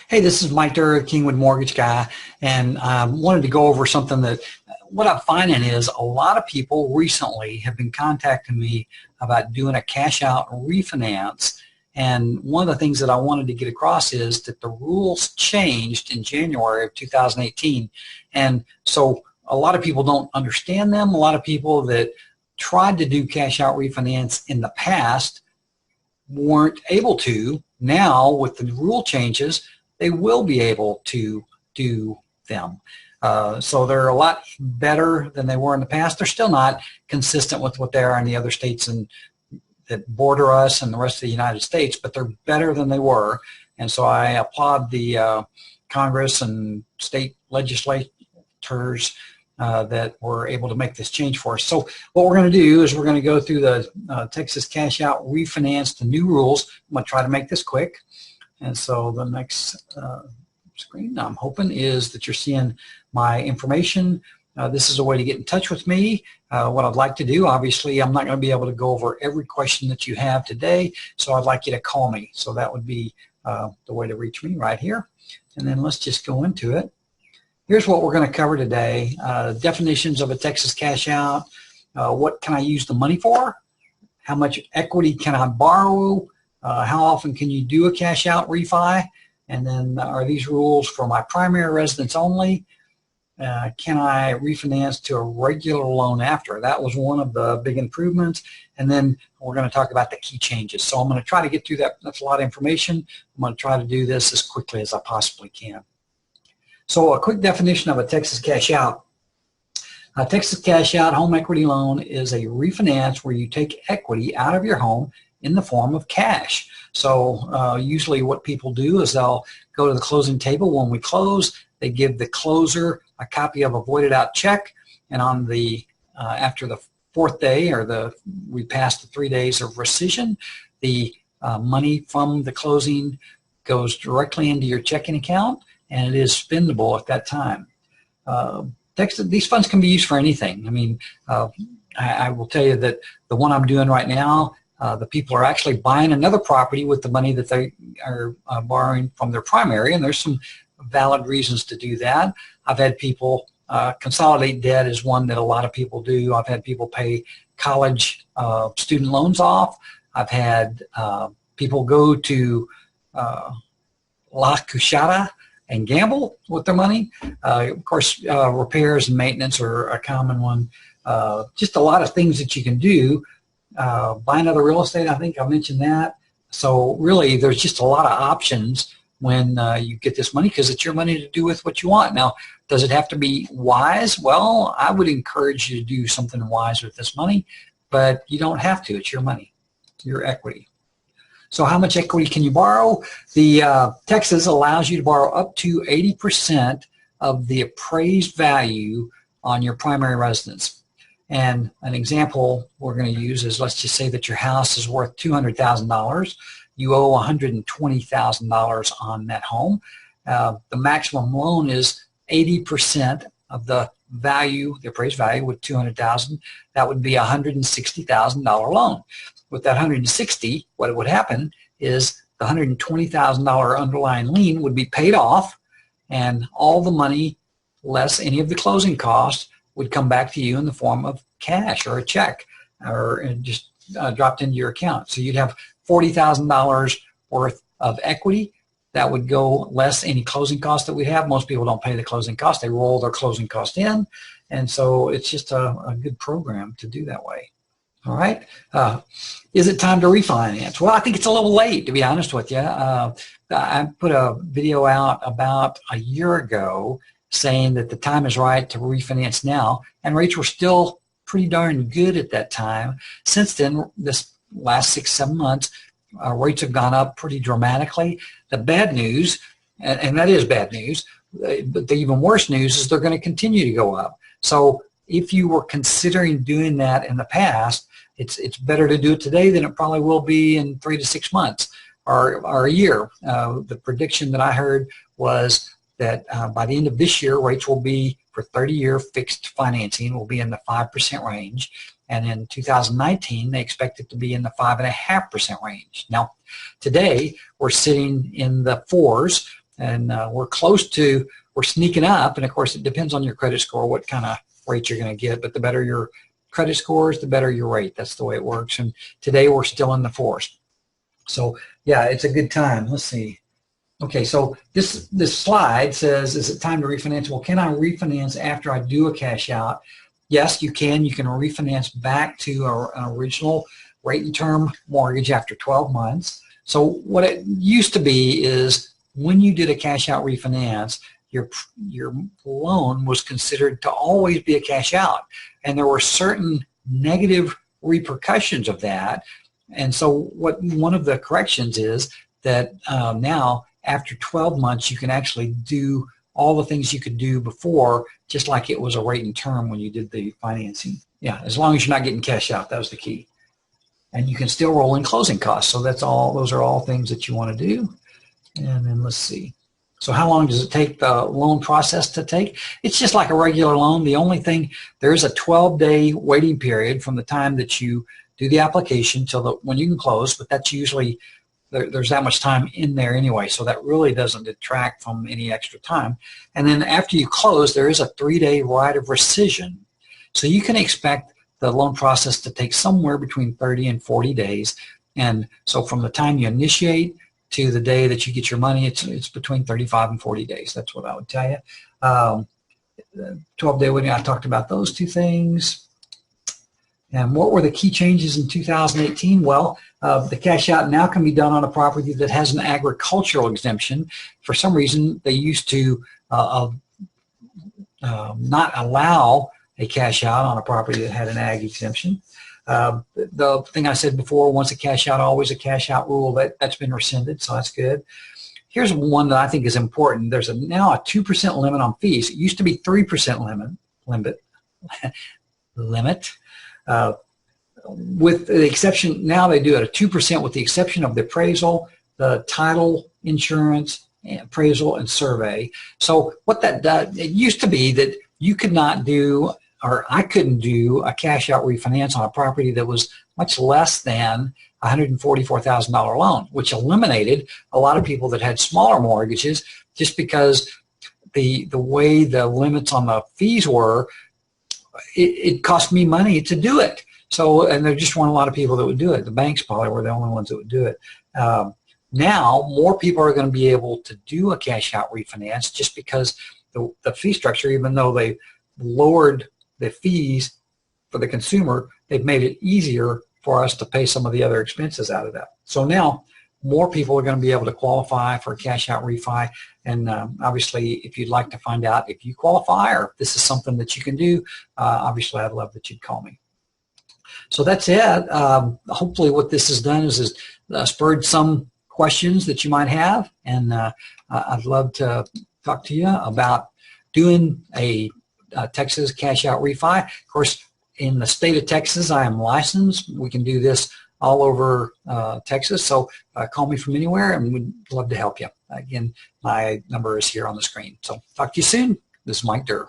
Hey, this is Mike Durr, Kingwood Mortgage Guy, and I wanted to go over something that what I'm finding is a lot of people recently have been contacting me about doing a cash out refinance. And one of the things that I wanted to get across is that the rules changed in January of 2018. And so a lot of people don't understand them. A lot of people that tried to do cash out refinance in the past weren't able to. Now with the rule changes, they will be able to do them. So they're a lot better than they were in the past. They're still not consistent with what they are in the other states that border us and the rest of the United States, but they're better than they were. And so I applaud the Congress and state legislators that were able to make this change for us. So what we're going to do is we're going to go through the Texas Cash Out Refinance, the new rules. I'm going to try to make this quick. And so the next screen I'm hoping is that you're seeing my information. This is a way to get in touch with me. What I'd like to do, obviously, I'm not going to be able to go over every question that you have today, so I'd like you to call me. So that would be the way to reach me right here. And then let's just go into it. Here's what we're going to cover today. Definitions of a Texas cash out. What can I use the money for? How much equity can I borrow? How often can you do a cash out refi? And then are these rules for my primary residence only? Can I refinance to a regular loan after? That was one of the big improvements. And then we're going to talk about the key changes. So I'm going to try to get through that. That's a lot of information. I'm going to try to do this as quickly as I possibly can. So a quick definition of a Texas cash out. A Texas cash out home equity loan is a refinance where you take equity out of your home in the form of cash. So usually what people do is they'll go to the closing table when we close. They give the closer a copy of a voided out check, and on the after the fourth day, or we pass the 3 days of rescission, the money from the closing goes directly into your checking account, and it is spendable at that time. These funds can be used for anything. I mean, I will tell you that the one I'm doing right now, the people are actually buying another property with the money that they are borrowing from their primary, and there's some valid reasons to do that. I've had people consolidate debt is one that a lot of people do. I've had people pay college student loans off. I've had people go to La Cuchara and gamble with their money. Of course, repairs and maintenance are a common one. Just a lot of things that you can do. Buy another real estate, I think I mentioned that. So really, there's just a lot of options when you get this money, because it's your money to do with what you want. Now, does it have to be wise? Well, I would encourage you to do something wise with this money, but you don't have to. It's your money, your equity. So how much equity can you borrow? The Texas allows you to borrow up to 80% of the appraised value on your primary residence. And an example we're going to use is, let's just say that your house is worth $200,000. You owe $120,000 on that home. The maximum loan is 80% of the value, the appraised value, with $200,000. That would be a $160,000 loan. With that $160,000, what would happen is the $120,000 underlying lien would be paid off, and all the money, less any of the closing costs, would come back to you in the form of cash or a check, or just dropped into your account. So you'd have $40,000 worth of equity. That would go less any closing costs that we have. Most people don't pay the closing costs. They roll their closing cost in. And so it's just a good program to do that way. All right. Is it time to refinance? Well, I think it's a little late, to be honest with you. I put a video out about a year ago saying that the time is right to refinance now, and rates were still pretty darn good at that time. Since then, this last 6-7 months, rates have gone up pretty dramatically. The bad news, and that is bad news, but the even worse news is they're going to continue to go up. So if you were considering doing that in the past, it's better to do it today than it probably will be in 3 to 6 months or a year. The prediction that I heard was that by the end of this year, rates will be, for 30-year fixed financing, will be in the 5% range. And in 2019, they expect it to be in the 5.5% range. Now, today, we're sitting in the 4s, and we're sneaking up, and of course it depends on your credit score what kind of rate you're going to get, but the better your credit scores, the better your rate. That's the way it works, and today we're still in the fours. So yeah, it's a good time. Let's see. Okay, so this slide says, is it time to refinance? Well, can I refinance after I do a cash out? Yes, you can. You can refinance back to an original rate and term mortgage after 12 months. So what it used to be is when you did a cash out refinance, your loan was considered to always be a cash out. And there were certain negative repercussions of that. And so one of the corrections is that now after 12 months, you can actually do all the things you could do before, just like it was a rate and term when you did the financing. Yeah, as long as you're not getting cash out, that was the key. And you can still roll in closing costs. So those are all things that you want to do. And then let's see. So how long does it take the loan process to take? It's just like a regular loan. The only thing, there is a 12-day waiting period from the time that you do the application till when you can close, but that's usually, there's that much time in there anyway, so that really doesn't detract from any extra time. And then after you close, there is a 3-day right of rescission. So you can expect the loan process to take somewhere between 30 and 40 days. And so from the time you initiate to the day that you get your money, it's between 35 and 40 days. That's what I would tell you. 12-day waiting, I talked about those two things. And what were the key changes in 2018? Well, the cash out now can be done on a property that has an agricultural exemption. For some reason, they used to not allow a cash out on a property that had an ag exemption. The thing I said before, once a cash out, always a cash out rule, that's been rescinded, so that's good. Here's one that I think is important. There's now a 2% limit on fees. It used to be 3% limit. With the exception, now they do it at 2% with the exception of the appraisal, the title, insurance, appraisal, and survey. So what that does, it used to be that you could not do, or I couldn't do a cash out refinance on a property that was much less than $144,000 loan, which eliminated a lot of people that had smaller mortgages just because the way the limits on the fees were, it cost me money to do it. So, and there just weren't a lot of people that would do it. The banks probably were the only ones that would do it. Now, more people are going to be able to do a cash out refinance just because the fee structure, even though they lowered the fees for the consumer, they've made it easier for us to pay some of the other expenses out of that. So now, more people are going to be able to qualify for a cash out refi. And obviously, if you'd like to find out if you qualify or if this is something that you can do, obviously I'd love that you'd call me. So that's it. Hopefully what this has done is spurred some questions that you might have. And I'd love to talk to you about doing a Texas cash out refi. Of course, in the state of Texas, I am licensed. We can do this all over Texas. So call me from anywhere and we'd love to help you. Again, my number is here on the screen. So talk to you soon. This is Mike Durr.